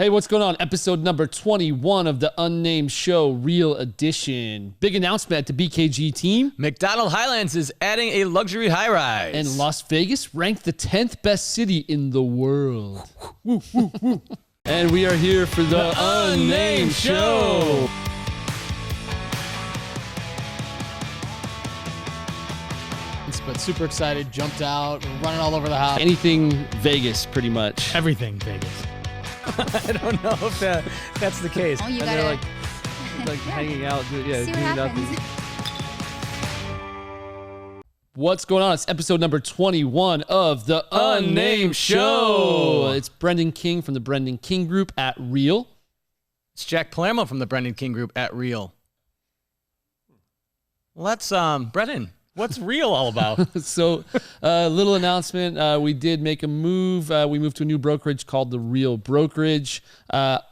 Hey, what's going on? Episode number 21 of the Unnamed Show, Real Edition. Big announcement at the BKG team. MacDonald Highlands is adding a luxury high-rise. And Las Vegas ranked the 10th best city in the world. Woo, woo, woo. And we are here for the Unnamed Show. But super excited, jumped out, running all over the house. Anything Vegas, pretty much. Everything Vegas. I don't know if that's the case. Oh, you And gotta they're like hanging out, see what doing happens. nothing. What's going on? It's episode number 21 of the Unnamed Show. It's Brendan King from the Brendan King Group at Real. It's Jack Palermo from the Brendan King Group at Real. Let's, Brendan, what's Real all about? So, little announcement. We did make a move. We moved to a new brokerage called the Real Brokerage.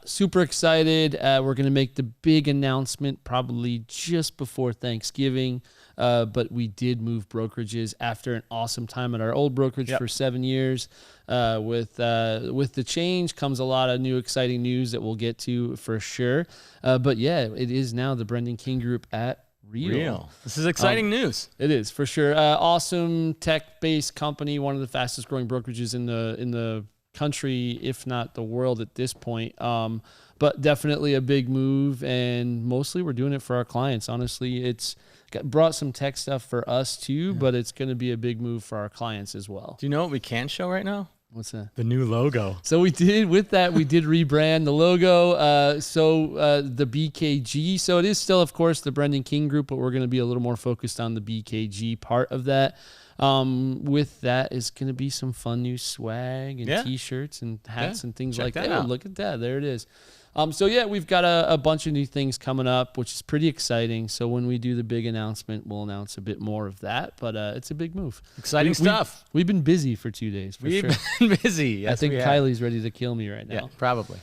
Super excited. We're going to make the big announcement probably just before Thanksgiving. But we did move brokerages after an awesome time at our old brokerage for 7 years. With the change comes a lot of new exciting news that we'll get to for sure. But yeah, it is now the Brendan King Group at Real. This is exciting news. It is for sure. Awesome tech-based company, one of the fastest-growing brokerages in the country, if not the world at this point. But definitely a big move, and mostly we're doing it for our clients. Honestly, it's brought some tech stuff for us too, but it's going to be a big move for our clients as well. Do you know what we can show right now? What's that? The new logo. So we did rebrand the logo. The BKG. So it is still, of course, the Brendan King Group, but we're going to be a little more focused on the BKG part of that. With that is going to be some fun new swag and T-shirts and hats and things like that. Oh, look at that. There it is. We've got a bunch of new things coming up, which is pretty exciting. So when we do the big announcement, we'll announce a bit more of that. But it's a big move. Exciting stuff. We've been busy for 2 days, for sure. We've been busy. Yes, I think Kylie's ready to kill me right now. Yeah, probably.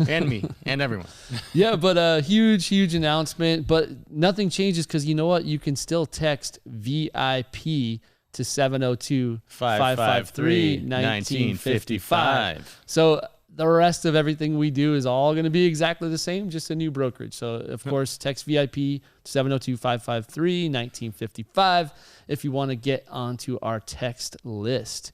And me. And everyone. Yeah, but a huge announcement. But nothing changes because you know what? You can still text VIP to 702-553-1955. So the rest of everything we do is all going to be exactly the same, just a new brokerage. So, of course, text VIP to 702-553-1955 if you want to get onto our text list.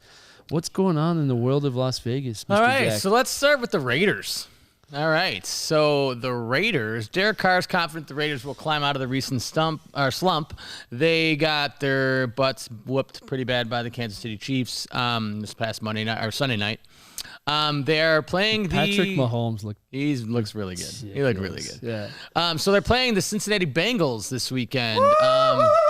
What's going on in the world of Las Vegas, Mr. All right, Jack? so let's start with the Raiders. All right, so the Raiders, Derek Carr is confident the Raiders will climb out of the recent slump. They got their butts whooped pretty bad by the Kansas City Chiefs this past Monday night or Sunday night. They are playing Patrick Mahomes looks really good. He looked really good. Yeah. So they're playing the Cincinnati Bengals this weekend.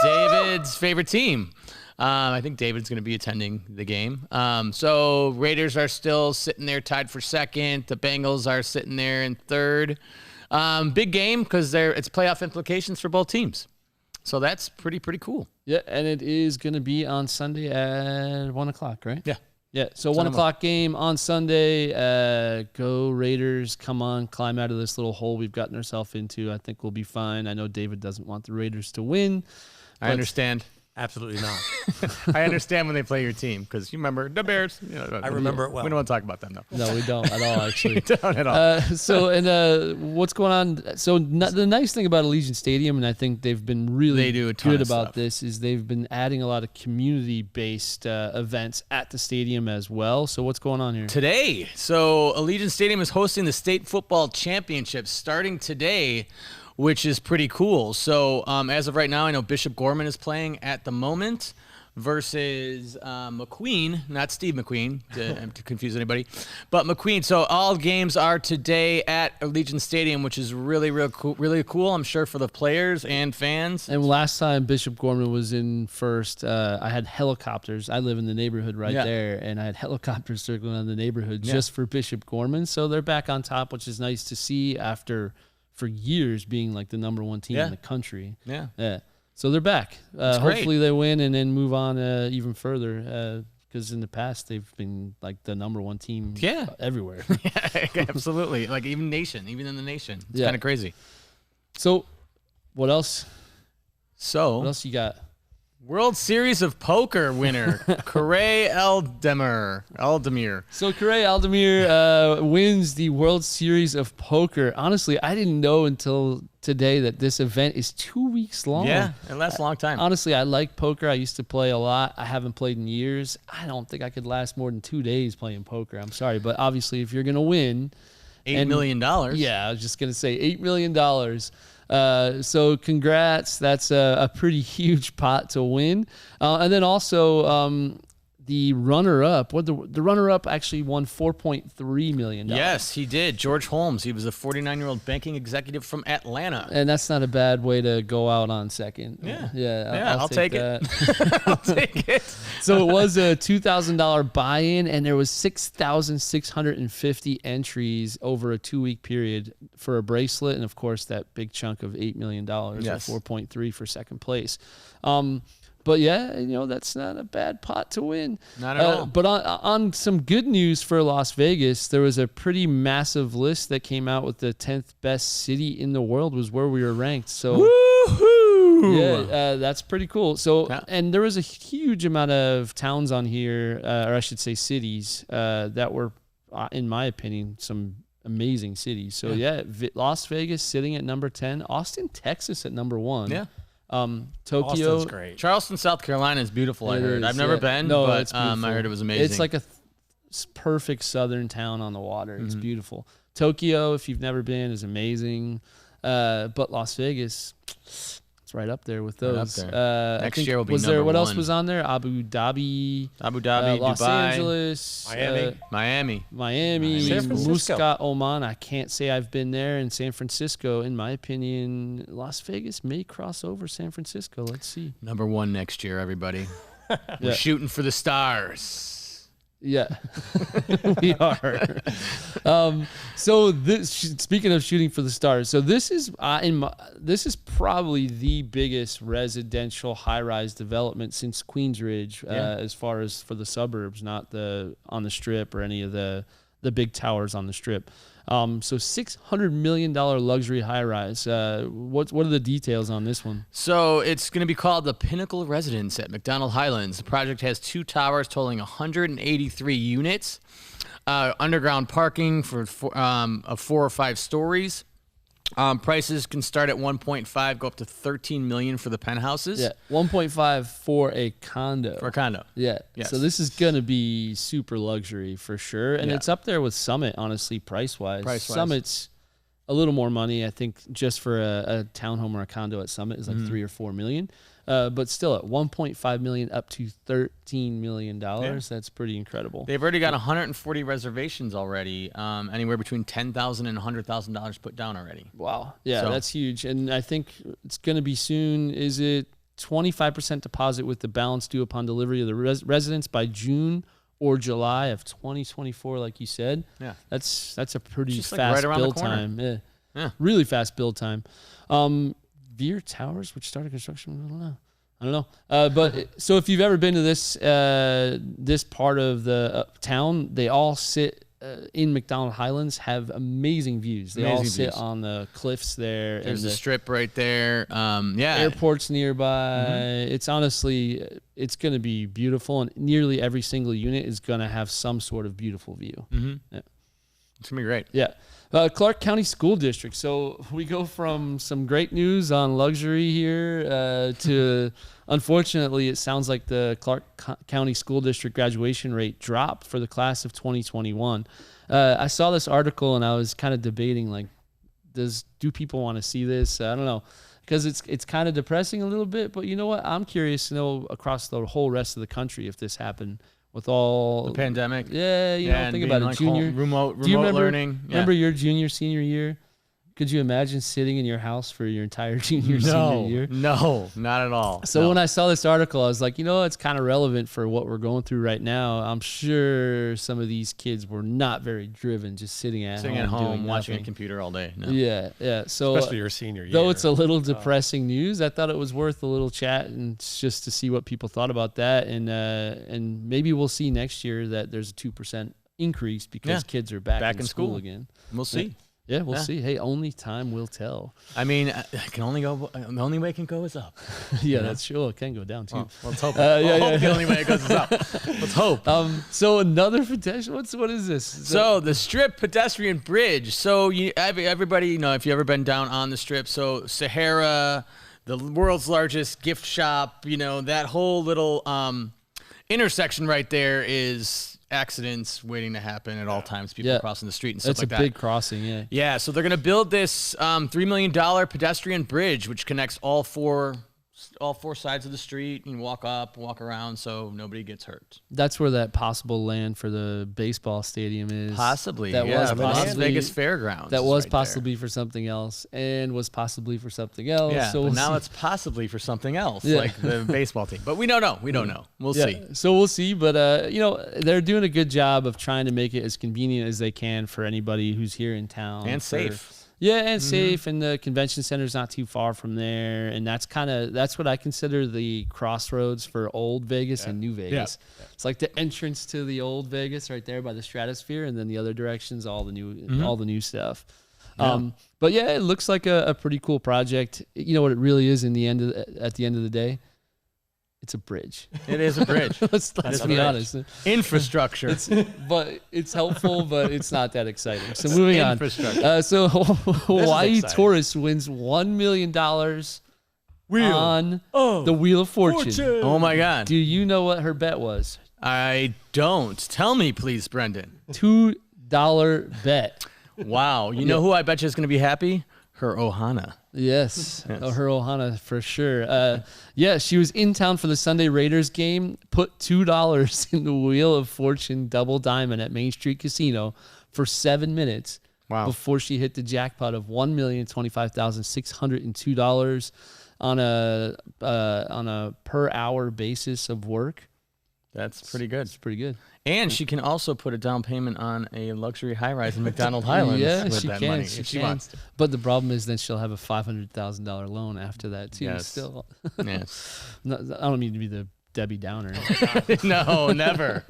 David's favorite team. I think David's going to be attending the game. So Raiders are still sitting there tied for second. The Bengals are sitting there in third. Big game because it's playoff implications for both teams. So that's pretty cool. Yeah, and it is going to be on Sunday at 1 o'clock, right? Yeah. Yeah, so 1 o'clock game on Sunday. Go Raiders. Come on, climb out of this little hole we've gotten ourselves into. I think we'll be fine. I know David doesn't want the Raiders to win. I understand. Absolutely not. I understand when they play your team because you remember the Bears. I remember it well. We don't want to talk about them, though. No, we don't at all, actually. We don't at all. What's going on? So the nice thing about Allegiant Stadium, and I think they've been really good about this, is they've been adding a lot of community-based events at the stadium as well. So what's going on here? Today, so Allegiant Stadium is hosting the State Football Championship starting today, which is pretty cool. So as of right now, I know Bishop Gorman is playing at the moment versus McQueen, not Steve McQueen, to confuse anybody, but McQueen. So all games are today at Allegiant Stadium, which is really cool, I'm sure, for the players and fans. And last time Bishop Gorman was in first, I had helicopters. I live in the neighborhood there, and I had helicopters circling around the neighborhood just for Bishop Gorman. So they're back on top, which is nice to see after for years being like the number one team in the country. Yeah. So they're back. Hopefully they win and then move on even further because in the past they've been like the number one team everywhere. Yeah, absolutely. Like even in the nation. It's kind of crazy. So what else? So what else you got? World Series of Poker winner, Koray Aldemir. So Koray Aldemir wins the World Series of Poker. Honestly, I didn't know until today that this event is 2 weeks long. Yeah, it lasts a long time. Honestly, I like poker. I used to play a lot. I haven't played in years. I don't think I could last more than 2 days playing poker. I'm sorry, but obviously if you're going to win... $8 million. Yeah, I was just going to say $8 million. So congrats. That's a pretty huge pot to win. And then also the runner-up. The runner-up actually won $4.3 million. Yes, he did. George Holmes. He was a 49-year-old banking executive from Atlanta. And that's not a bad way to go out on second. Yeah. I'll take that. it. I'll take it. So it was a $2,000 buy-in, and there was 6,650 entries over a 2-week period for a bracelet, and of course that big chunk of $8 million, yes. or 4.3 for second place. But yeah, that's not a bad pot to win. Not at all. But on some good news for Las Vegas, there was a pretty massive list that came out with the 10th best city in the world was where we were ranked. So woohoo! Yeah, that's pretty cool. So, and there was a huge amount of towns on here, or I should say cities, that were, in my opinion, some amazing cities. So Las Vegas sitting at number 10, Austin, Texas at number 1. Yeah. Tokyo, Austin's great. Charleston, South Carolina is beautiful. I heard. is, I've never been, No, but it's beautiful. I heard it was amazing. It's like a perfect southern town on the water. It's beautiful. Tokyo, if you've never been, is amazing. But Las Vegas, it's right up there with those. Right up there. Next year will be number what else 1. was on there? Abu Dhabi, Los Dubai, Angeles, Miami, San Francisco. Muscat, Oman. I can't say I've been there. In San Francisco, in my opinion, Las Vegas may cross over San Francisco. Let's see. number 1 next year, everybody. Yeah. We're shooting for the stars. Yeah, we are. So speaking of shooting for the stars, so this is probably the biggest residential high-rise development since Queensridge, as far as for the suburbs, not on the Strip or any of the big towers on the Strip. So $600 million luxury high-rise. What are the details on this one? So it's going to be called the Pinnacle Residence at MacDonald Highlands. The project has 2 towers totaling 183 units, underground parking for 4 or 5 stories. Prices can start at 1.5, go up to 13 million for the penthouses. Yeah, 1.5 for a condo. For a condo. Yeah. Yes. So this is gonna be super luxury for sure, and it's up there with Summit, honestly, price wise. Summit's a little more money, I think, just for a townhome or a condo at Summit is like 3 or 4 million. But still at 1.5 million up to $13 million. That's pretty incredible. They've already got 140 reservations already, anywhere between $10,000 and $100,000 put down already. Wow. Yeah, So- that's huge. And I think it's going to be soon. Is it 25% deposit with the balance due upon delivery of the residence by June or July of 2024, like you said? Yeah. That's a pretty Just like fast right around the build corner. time. Yeah. Really fast build time. Veer Towers, which started construction, I don't know. But so if you've ever been to this part of the town, they all sit in MacDonald Highlands, have amazing views. They all sit on the cliffs there. There's and a strip right there. Airport's nearby. It's honestly, it's going to be beautiful, and nearly every single unit is going to have some sort of beautiful view. Yeah. It's going to be great. Yeah. Clark County School District. So we go from some great news on luxury here to, unfortunately, it sounds like the Clark County School District graduation rate dropped for the class of 2021. I saw this article and I was kind of debating, like, do people want to see this? I don't know, because it's kind of depressing a little bit. But you know what? I'm curious to know across the whole rest of the country if this happened. With all The pandemic. Yeah, think about it. Like Junior, remote do you remember, learning. Yeah. Remember your senior year? Could you imagine sitting in your house for your entire senior year? No, not at all. So when I saw this article, I was like, it's kind of relevant for what we're going through right now. I'm sure some of these kids were not very driven, just sitting at home doing watching a nothing. computer all day. No. Yeah. So Especially your senior year. though it's a little depressing news, I thought it was worth a little chat and just to see what people thought about that. And maybe we'll see next year that there's a 2% increase because kids are back in school again. We'll see. Yeah, we'll see. Hey, only time will tell. I mean, I can only go. The only way it can go is up. Yeah, that's true. It can go down too. Well, let's hope. Yeah. The only way it goes is up. Let's hope. So another pedestrian. What is this? So the Strip pedestrian bridge. So everybody, if you've ever been down on the Strip, so Sahara, the world's largest gift shop, that whole little intersection right there is accidents waiting to happen at all times. People crossing the street and stuff like that. It's a big crossing, yeah. Yeah, so they're going to build this $3 million pedestrian bridge, which connects all four sides of the street. You can walk up, walk around, so nobody gets hurt. That's where that possible land for the baseball stadium is. Possibly, that was possibly Las Vegas Fairgrounds. That was possibly for something else, and was possibly for something else. Yeah, so but now it's possibly for something else, like the baseball team. But we don't know. We don't know. We'll see. So we'll see. But they're doing a good job of trying to make it as convenient as they can for anybody who's here in town and safe. Yeah, and safe, and the convention center's not too far from there, and that's what I consider the crossroads for old Vegas and new Vegas. Yeah. It's like the entrance to the old Vegas right there by the Stratosphere, and then the other direction's all the new stuff. Yeah. But yeah, it looks like a pretty cool project. You know what it really is at the end of the day? It's a bridge. It is a bridge. let's be honest. Infrastructure. It's helpful, but it's not that exciting. So moving on. So Hawaii tourist wins $1 million on the Wheel of Fortune. Oh my God. Do you know what her bet was? I don't. Tell me, please, Brendan. $2 bet. Wow. You know who I bet you is going to be happy? Her Ohana. Yes. Oh, her Ohana for sure. She was in town for the Sunday Raiders game, put $2 in the Wheel of Fortune double diamond at Main Street Casino for 7 minutes before she hit the jackpot of $1,025,602 on a per hour basis of work. That's pretty good. It's pretty good. And she can also put a down payment on a luxury high-rise in MacDonald Highlands with that money if she wants to. But the problem is then she'll have a $500,000 loan after that too. Yes. Still. Yes. I don't mean to be the Debbie Downer. No, never.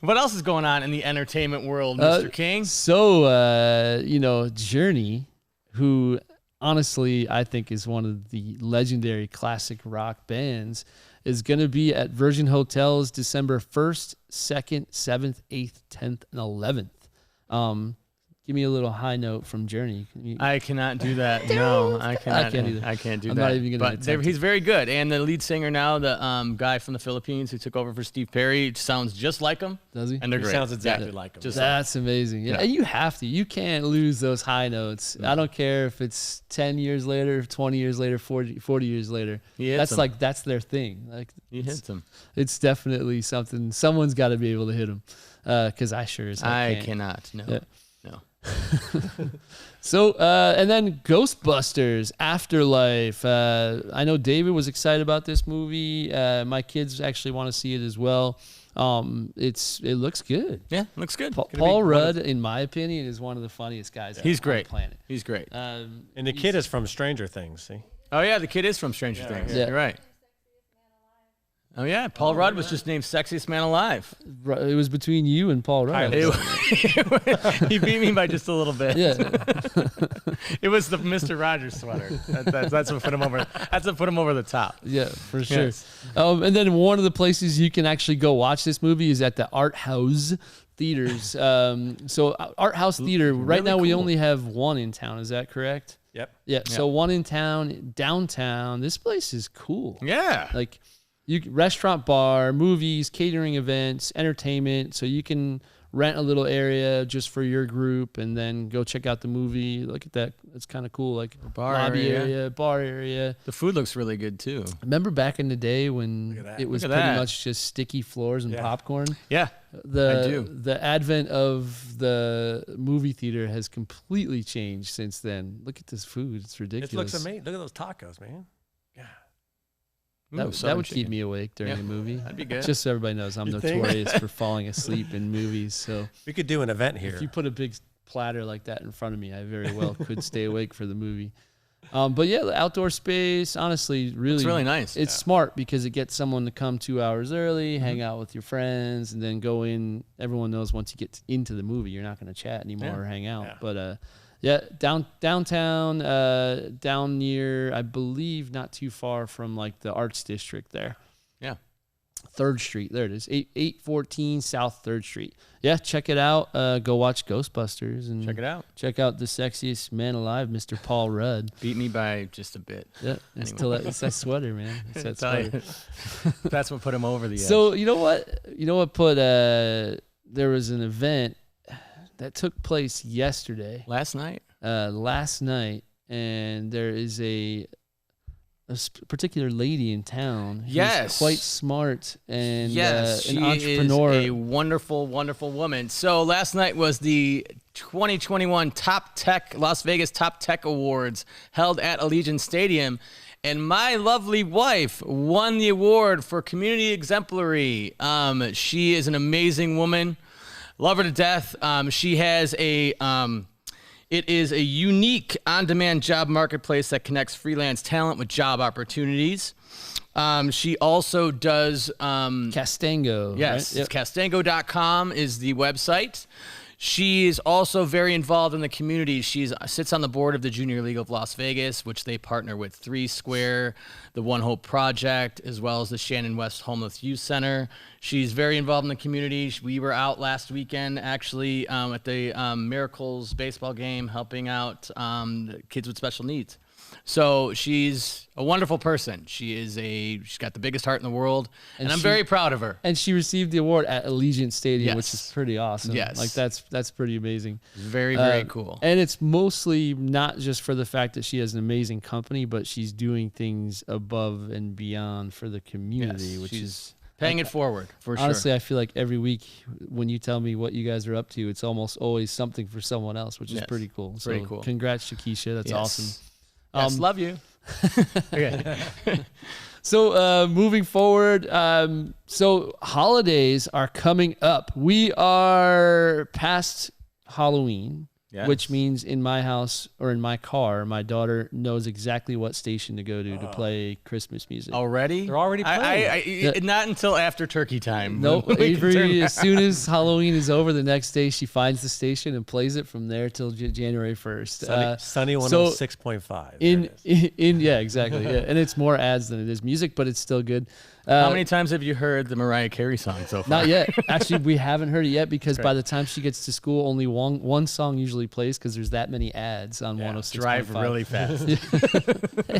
What else is going on in the entertainment world, Mr. King? So, Journey, who honestly I think is one of the legendary classic rock bands, is going to be at Virgin Hotels December 1st, 2nd, 7th, 8th, 10th, and 11th. Give me a little high note from Journey. I cannot do that. No, I cannot. I can't either. I can't do that. I'm not even going to. But he's very good. And the lead singer now, the guy from the Philippines who took over for Steve Perry, sounds just like him. Does he? And they're great. Sounds exactly like him. That's amazing. Yeah. And you have to. You can't lose those high notes. I don't care if it's 10 years later, 20 years later, 40 years later. That's their thing. Like he hits them. It's definitely something. Someone's got to be able to hit them. Because I sure as heck can't. Cannot. No. Yeah. No. So, and then Ghostbusters, Afterlife. I know David was excited about this movie. My kids actually want to see it as well. It looks good. Yeah, looks good. Paul Rudd, in my opinion, is one of the funniest guys He's on great. the planet. He's great. And the kid is from Stranger Things, see? Oh, yeah, the kid is from Stranger Things. Yeah. You're right. Oh, yeah, Paul Rudd was just named Sexiest Man Alive. It was between you and Paul Rudd. He beat me by just a little bit. Yeah. It was the Mr. Rogers sweater. That's what put him over. That's what put him over the top. Yeah, for sure. Yes. And then one of the places you can actually go watch this movie is at the Houz Theaters. So Art House Theater, right now we only have one in town. Is that correct? Yep. Yeah. So one in town, downtown. This place is cool. Yeah. Like restaurant, bar, movies, catering events, entertainment. So you can rent a little area just for your group and then go check out the movie. Look at that. It's kind of cool. Like bar lobby area, bar area. The food looks really good too. Remember back in the day when it was pretty much just sticky floors and popcorn? Yeah. I do. The advent of the movie theater has completely changed since then. Look at this food. It's ridiculous. It looks amazing. Look at those tacos, man. Yeah. That would keep me awake during a movie. That'd be good. Just so everybody knows, I'm notorious for falling asleep in movies. So we could do an event here. If you put a big platter like that in front of me, I very well could stay awake for the movie. But yeah, the outdoor space, honestly, really, It's really nice. It's smart because it gets someone to come 2 hours early, hang out with your friends, and then go in. Everyone knows once you get into the movie, you're not going to chat anymore or hang out. Yeah. But downtown, down near, I believe, not too far from like the Arts District there. Yeah. 3rd Street. There it is. 814 South 3rd Street. Yeah, check it out. Go watch Ghostbusters and Check it out. check out the sexiest man alive, Mr. Paul Rudd. Beat me by just a bit. Yeah, it's, it's that sweater, man. It's that Tell you. sweater. That's what put him over the edge. So you know what? Put there was an event that took place yesterday, last night? last night, and there is a particular lady in town who's Yes. quite smart and Yes, an she entrepreneur. is a wonderful, wonderful woman. So last night was the 2021 Las Vegas Top Tech Awards held at Allegiant Stadium. And my lovely wife won the award for Community Exemplary. She is an amazing woman. Love her to death. She has it is a unique on-demand job marketplace that connects freelance talent with job opportunities. She also does... Castango. yes, right? it's Castango.com is the website. She is also very involved in the community. She sits on the board of the Junior League of Las Vegas, which they partner with 3 Square, the One Hope Project, as well as the Shannon West Homeless Youth Center. She's very involved in the community. We were out last weekend, actually, at the Miracles baseball game, helping out kids with special needs. So she's a wonderful person. She's got the biggest heart in the world, and I'm very proud of her. And she received the award at Allegiant Stadium, which Yes. is pretty awesome. Yes. Like that's pretty amazing. Very, very cool. And it's mostly not just for the fact that she has an amazing company, but she's doing things above and beyond for the community, Yes, which she's is paying it forward, for honestly, sure. I feel like every week when you tell me what you guys are up to, it's almost always something for someone else, which is Yes. pretty cool. Pretty So cool. Congrats, 𝐤𝐤𝐤𝐿. That's Yes. awesome. Yes, love you. Okay. So moving forward, so holidays are coming up. We are past Halloween, Yes. which means in my house or in my car, my daughter knows exactly what station to go to play Christmas music. Already? They're already playing. Not until after turkey time. Nope. We can turn Avery, back. as soon as Halloween is over, the next day she finds the station and plays it from there till January 1st. Sunny so 106.5. Yeah, exactly. Yeah. And it's more ads than it is music, but it's still good. How many times have you heard the Mariah Carey song so far? Not yet. Actually, we haven't heard it yet because by the time she gets to school, only one song usually plays because there's that many ads on 106.5. Drive really fast.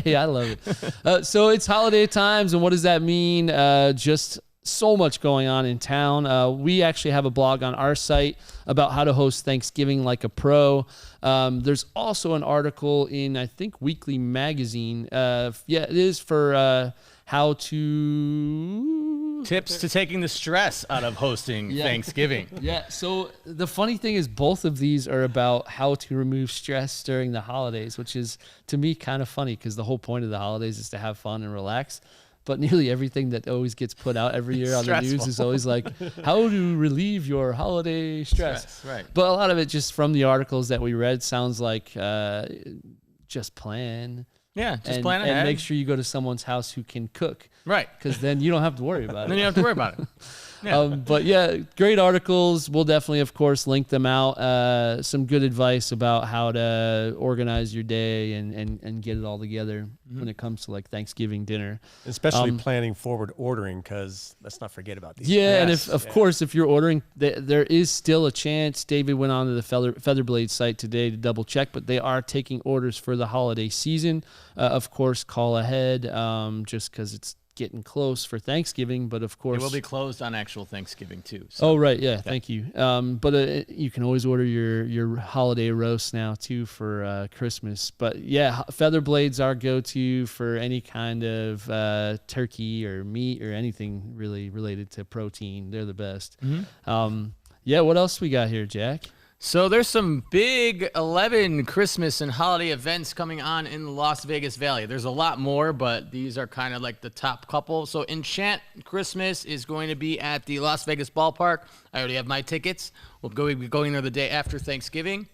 Hey, I love it. So it's holiday times, and what does that mean? Just so much going on in town. We actually have a blog on our site about how to host Thanksgiving like a pro. There's also an article in, I think, Weekly Magazine. It is for how to... Tips to taking the stress out of hosting Thanksgiving. Yeah, so the funny thing is both of these are about how to remove stress during the holidays, which is, to me, kind of funny because the whole point of the holidays is to have fun and relax. But nearly everything that always gets put out every year on the news is always like, how to relieve your holiday stress. Right. But a lot of it just from the articles that we read sounds like just plan. Yeah, just and, plan ahead. And make sure you go to someone's house who can cook. Right. Because then you don't have to worry about it. Then you don't have to worry about it. Yeah. But yeah, great articles. We'll definitely, of course, link them out. Some good advice about how to organize your day and get it all together when it comes to like Thanksgiving dinner. Especially planning forward ordering, because let's not forget about these. Yeah, and of course, if you're ordering, there is still a chance. David went on to the Featherblade site today to double check, but they are taking orders for the holiday season. Of course, call ahead just because it's getting close for Thanksgiving, but of course It will be closed on actual Thanksgiving too. So. Oh right, yeah, thank you. But you can always order your holiday roast now too for Christmas. But yeah, Featherblades are go-to for any kind of turkey or meat or anything really related to protein. They're the best. Yeah, what else we got here, Jack? So there's some big 11 Christmas and holiday events coming on in the Las Vegas Valley. There's a lot more, but these are kind of like the top couple. So Enchant Christmas is going to be at the Las Vegas Ballpark. I already have my tickets. We'll be going there the day after Thanksgiving.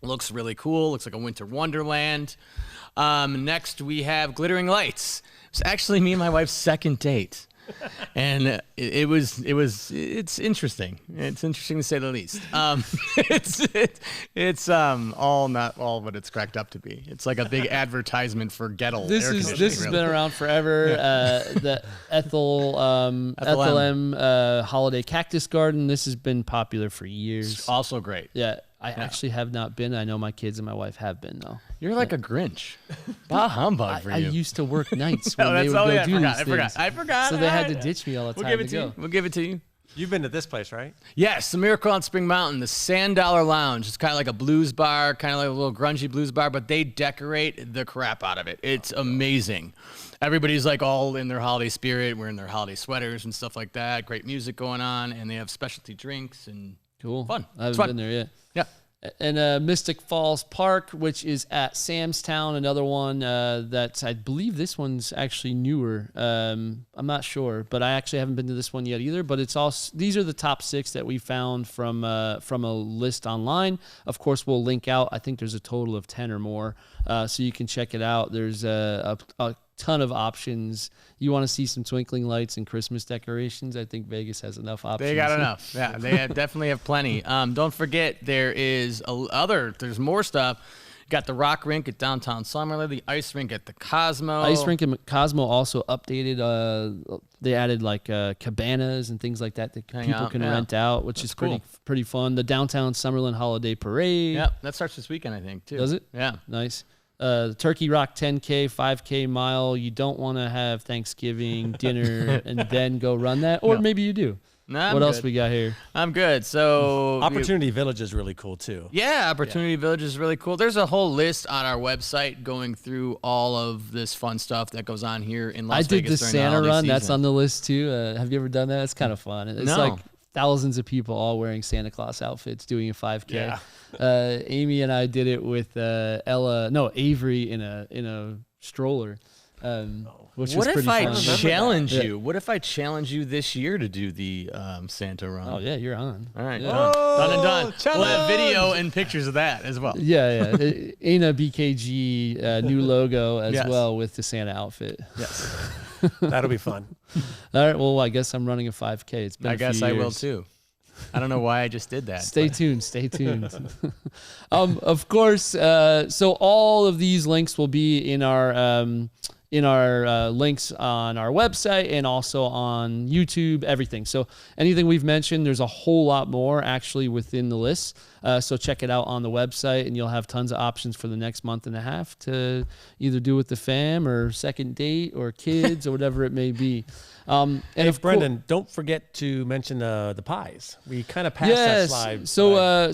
Looks really cool. Looks like a winter wonderland. Next, we have glittering lights. It's actually me and my wife's second date. And it's interesting. It's interesting to say the least. It's all not all what it's cracked up to be. It's like a big advertisement for Gettle. This has been around forever. The Ethel M holiday cactus garden. This has been popular for years. It's also great. Yeah. I actually have not been. I know my kids and my wife have been, though. You're like a Grinch. Bah humbug for you. I used to work nights when they would go do these things. I forgot. So they had to ditch me all the time. We'll give it to you. You've been to this place, right? Yes, the Miracle on Spring Mountain, the Sand Dollar Lounge. It's kind of like a blues bar, kind of like a little grungy blues bar, but they decorate the crap out of it. It's amazing. Everybody's like all in their holiday spirit, wearing their holiday sweaters and stuff like that. Great music going on, and they have specialty drinks and fun. I haven't been there yet. Yeah. And Mystic Falls Park, which is at Sam's Town, another one that I believe this one's actually newer. I'm not sure, but I actually haven't been to this one yet either. But it's all these are the top 6 that we found from a list online. Of course, we'll link out. I think there's a total of 10 or more, so you can check it out. There's a ton of options. You want to see some twinkling lights and Christmas decorations? I think Vegas has enough options. They got enough. Yeah, they definitely have plenty. Don't forget there's more stuff. You got the rock rink at downtown Summerlin, the ice rink at the Cosmo. Ice rink and Cosmo also updated. They added like cabanas and things like that people can rent out, which is pretty fun. The downtown Summerlin Holiday Parade. Yep, that starts this weekend, I think, too. Does it? Yeah. Nice. Turkey Rock 10K, 5K mile. You don't want to have Thanksgiving dinner and then go run that, or maybe you do. Nah, what else we got here? I'm good. So Opportunity Village is really cool too. Yeah, Opportunity Village is really cool. There's a whole list on our website going through all of this fun stuff that goes on here in Las Vegas. I did the Santa run. Season. That's on the list too. Have you ever done that? It's kind of fun. It's like thousands of people all wearing Santa Claus outfits doing a 5K. Yeah. Amy and I did it with Avery in a stroller. Which was pretty fun. Challenge you? What if I challenge you this year to do the Santa run? Oh yeah, you're on. All right, yeah. Done and done. We'll have video and pictures of that as well. Yeah. Aina BKG new logo as well with the Santa outfit. Yes, that'll be fun. All right. Well, I guess I'm running a 5K. It's been. I guess I will too. I don't know why I just did that. Stay tuned. Of course. So all of these links will be in our links on our website and also on YouTube, everything. So anything we've mentioned, there's a whole lot more actually within the list. So check it out on the website and you'll have tons of options for the next month and a half to either do with the fam or second date or kids or whatever it may be. And if Brendan, don't forget to mention the pies. We kind of passed that slide.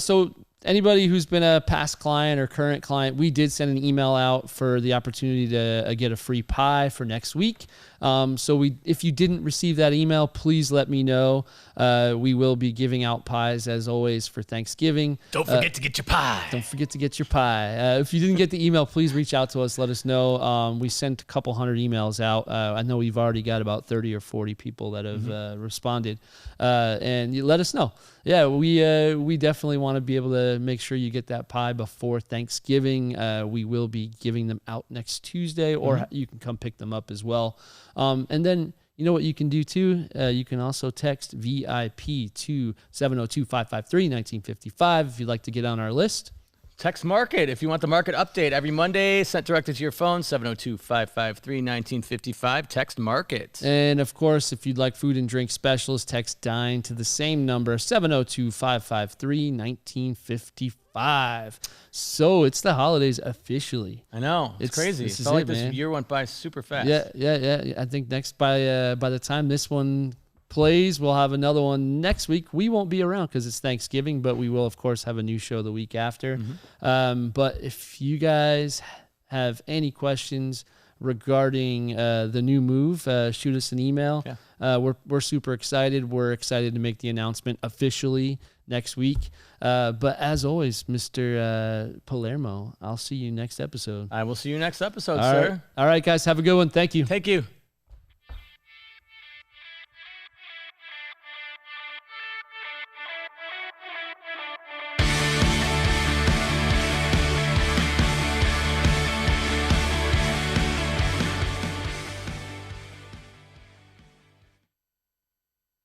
So anybody who's been a past client or current client, we did send an email out for the opportunity to get a free pie for next week. If you didn't receive that email, please let me know. We will be giving out pies as always for Thanksgiving. Don't forget to get your pie. Don't forget to get your pie. If you didn't get the email, please reach out to us. Let us know. We sent a couple hundred emails out. I know we've already got about 30 or 40 people that have responded. And you let us know. Yeah, we definitely want to be able to make sure you get that pie before Thanksgiving. We will be giving them out next Tuesday, or you can come pick them up as well. And then you know what you can do too? You can also text VIP to 702-553-1955 if you'd like to get on our list. Text Market if you want the market update every Monday, sent directly to your phone, 702-553-1955. Text Market. And of course, if you'd like food and drink specials, text Dine to the same number, 702-553-1955. So it's the holidays officially. I know. It's crazy. It felt like this year went by super fast. Yeah. I think next by the time this one plays, we'll have another one next week. We won't be around because it's Thanksgiving, but we will of course have a new show the week after. But if you guys have any questions regarding the new move, shoot us an email. We're super excited. We're excited to make the announcement officially next week. But as always, Mr. Palermo, I'll see you next episode. I will see you next episode, sir. All right, guys, have a good one. Thank you. Thank you.